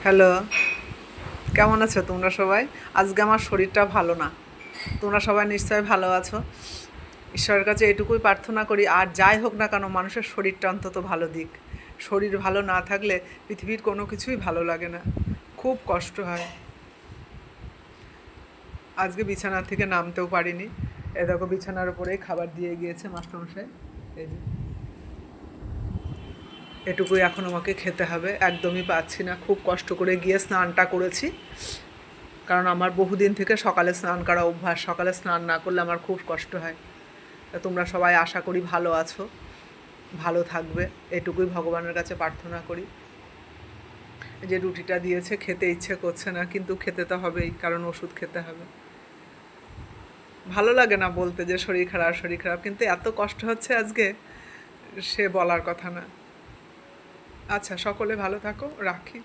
Hello, কেমন আছো তোমরা সবাই? আজকে আমার শরীরটা ভালো না। তোমরা সবাই নিশ্চয়ই ভালো আছো। ঈশ্বরের কাছে এটুকুই প্রার্থনা করি, আর যাই হোক না কেন মানুষের শরীরটা অন্তত ভালো দিক। শরীর ভালো না থাকলে পৃথিবীর কোনো কিছুই ভালো লাগে না, খুব কষ্ট হয়। আজকে বিছানা থেকে নামতেও পারিনি। এ দেখো বিছানার উপরেই খাবার দিয়ে গিয়েছে মাস্টারমশাই। এই যে এটুকুই এখন আমাকে খেতে হবে, একদমই পাচ্ছি না। খুব কষ্ট করে গিয়ে স্নানটা করেছি, কারণ আমার বহুদিন থেকে সকালে স্নান করা অভ্যাস। সকালে স্নান না করলে আমার খুব কষ্ট হয়। তা তোমরা সবাই আশা করি ভালো আছো, ভালো থাকবে, এটুকুই ভগবানের কাছে প্রার্থনা করি। এই যে রুটিটা দিয়েছে, খেতে ইচ্ছে করছে না, কিন্তু খেতে তো হবেই, কারণ ওষুধ খেতে হবে। ভালো লাগে না বলতে যে শরীর খারাপ শরীর খারাপ, কিন্তু এত কষ্ট হচ্ছে আজকে, সে বলার কথা না। আচ্ছা, সকলে ভালো থাকো, রাখি।